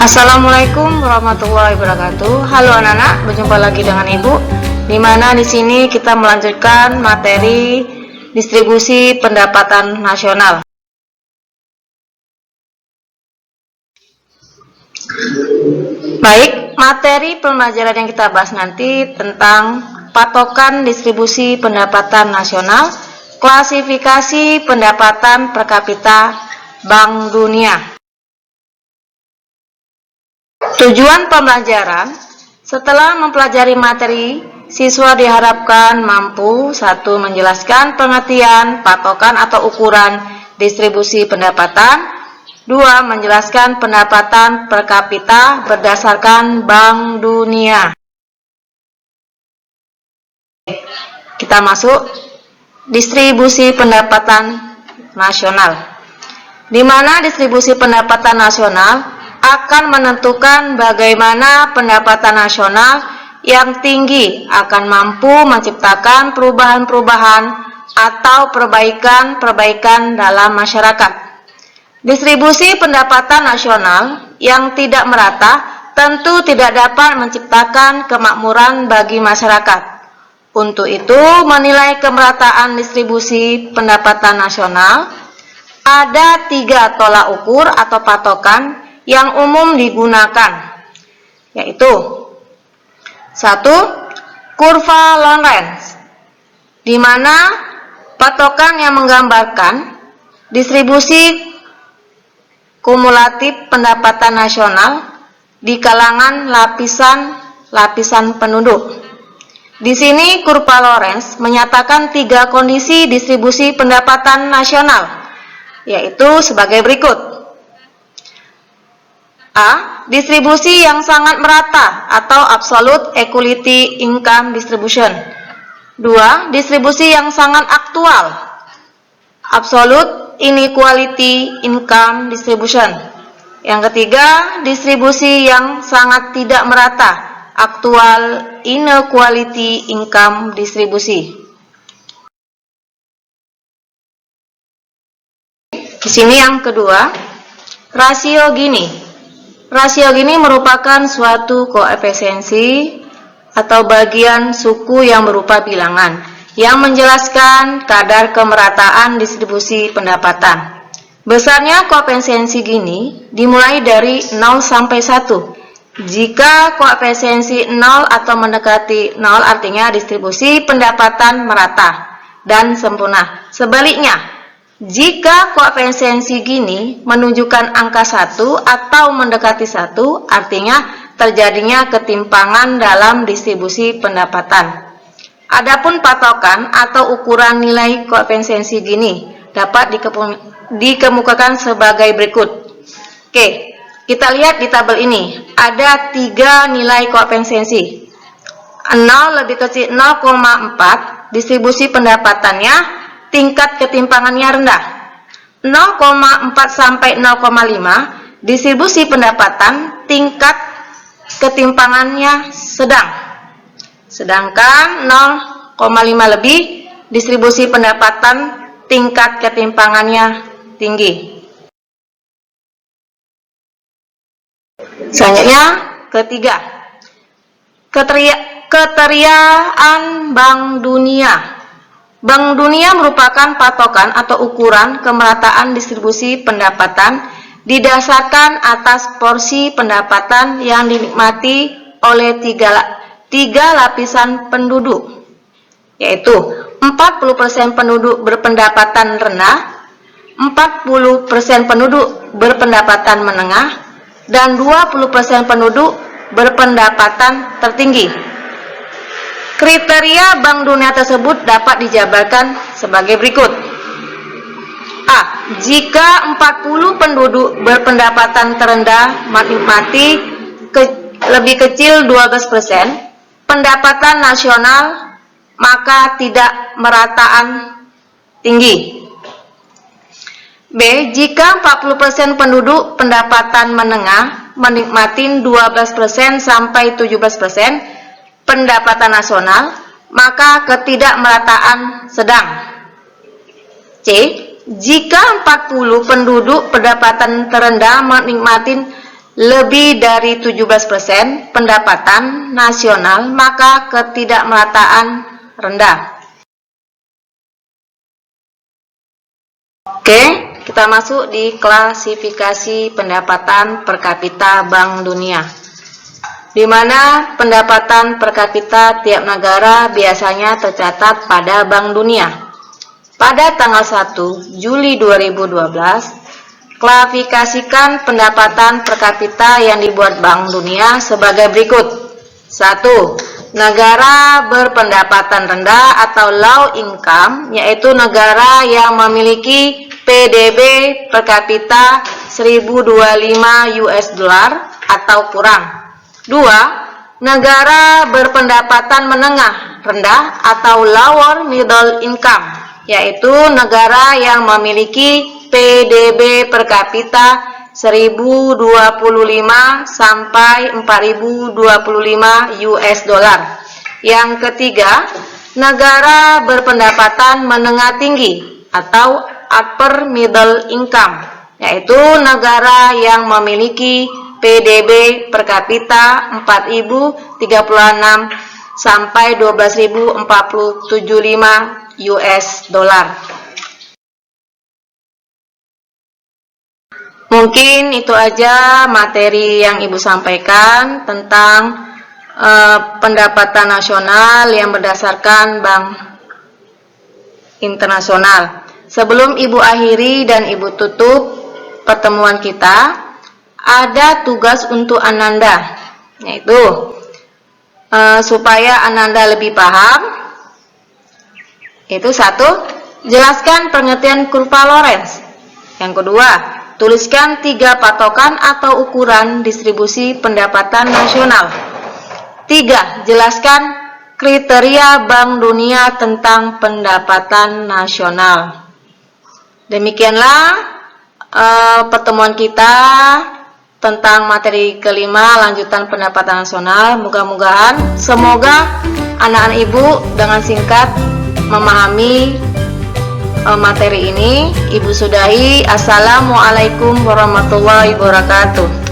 Assalamualaikum warahmatullahi wabarakatuh. Halo anak-anak, berjumpa lagi dengan Ibu. Di mana di sini kita melanjutkan materi distribusi pendapatan nasional. Baik, materi pembelajaran yang kita bahas nanti tentang patokan distribusi pendapatan nasional, klasifikasi pendapatan per kapita Bank Dunia. Tujuan pembelajaran, setelah mempelajari materi, siswa diharapkan mampu 1. Menjelaskan pengertian, patokan atau ukuran distribusi pendapatan. 2. Menjelaskan pendapatan per kapita berdasarkan Bank Dunia. Kita masuk distribusi pendapatan nasional. Di mana distribusi pendapatan nasional akan menentukan bagaimana pendapatan nasional yang tinggi akan mampu menciptakan perubahan-perubahan atau perbaikan-perbaikan dalam masyarakat. Distribusi pendapatan nasional yang tidak merata tentu tidak dapat menciptakan kemakmuran bagi masyarakat. Untuk itu, menilai kemerataan distribusi pendapatan nasional, ada 3 tolak ukur atau patokan yang umum digunakan, yaitu 1. Kurva Lorenz, di mana patokan yang menggambarkan distribusi kumulatif pendapatan nasional di kalangan lapisan penduduk. Di sini kurva Lorenz menyatakan 3 kondisi distribusi pendapatan nasional, yaitu sebagai berikut. A. Distribusi yang sangat merata atau absolute equality income distribution. 2. Distribusi yang sangat aktual, absolute inequality income distribution. Yang ketiga, distribusi yang sangat tidak merata, actual inequality income distribusi. Di sini yang kedua, rasio Gini. Rasio Gini merupakan suatu koefisiensi atau bagian suku yang berupa bilangan yang menjelaskan kadar kemerataan distribusi pendapatan. Besarnya koefisiensi Gini dimulai dari 0 sampai 1. Jika koefisiensi 0 atau mendekati 0 artinya distribusi pendapatan merata dan sempurna. Sebaliknya, jika koefisiensi Gini menunjukkan angka 1 atau mendekati 1, artinya terjadinya ketimpangan dalam distribusi pendapatan. Adapun patokan atau ukuran nilai koefisiensi Gini dapat dikemukakan sebagai berikut. Oke, kita lihat di tabel ini. Ada 3 nilai koefisiensi. 0 lebih kecil 0,4, distribusi pendapatannya tingkat ketimpangannya rendah. 0,4 sampai 0,5, distribusi pendapatan tingkat ketimpangannya sedang. Sedangkan 0,5 lebih, distribusi pendapatan tingkat ketimpangannya tinggi. Selanjutnya, ketiga, keteriaan Bank Dunia. Bank Dunia merupakan patokan atau ukuran kemerataan distribusi pendapatan didasarkan atas porsi pendapatan yang dinikmati oleh tiga lapisan penduduk, yaitu 40% penduduk berpendapatan rendah, 40% penduduk berpendapatan menengah, dan 20% penduduk berpendapatan tertinggi. Kriteria Bank Dunia tersebut dapat dijabarkan sebagai berikut. A. Jika 40 penduduk berpendapatan terendah menikmati lebih kecil 12% pendapatan nasional, maka tidak merataan tinggi. B. Jika 40% penduduk pendapatan menengah menikmati 12% sampai 17% pendapatan nasional, maka ketidakmerataan sedang. C. Jika 40 penduduk pendapatan terendah menikmati lebih dari 17% pendapatan nasional, maka ketidakmerataan rendah. Oke, kita masuk di klasifikasi pendapatan per kapita Bank Dunia, di mana pendapatan per kapita tiap negara biasanya tercatat pada Bank Dunia. Pada tanggal 1 Juli 2012, klasifikasikan pendapatan per kapita yang dibuat Bank Dunia sebagai berikut. 1. Negara berpendapatan rendah atau low income, yaitu negara yang memiliki PDB per kapita 1025 US dollar atau kurang. 2. Negara berpendapatan menengah rendah atau lower middle income, yaitu negara yang memiliki PDB per kapita 1025 sampai 4025 US dollar. Yang ketiga, negara berpendapatan menengah tinggi atau upper middle income, yaitu negara yang memiliki PDB per kapita 4.036 sampai 12.475 US dollar. Mungkin itu aja materi yang Ibu sampaikan tentang pendapatan nasional yang berdasarkan Bank Internasional. Sebelum Ibu akhiri dan Ibu tutup pertemuan kita, ada tugas untuk Ananda, yaitu supaya Ananda lebih paham, itu 1. Jelaskan pengertian kurva Lorenz. Yang kedua, tuliskan 3 patokan atau ukuran distribusi pendapatan nasional. 3. Jelaskan kriteria Bank Dunia tentang pendapatan nasional. Demikianlah pertemuan kita tentang materi kelima lanjutan pendapatan nasional. Semoga anak-anak Ibu dengan singkat memahami materi ini. Ibu sudahi. Assalamualaikum warahmatullahi wabarakatuh.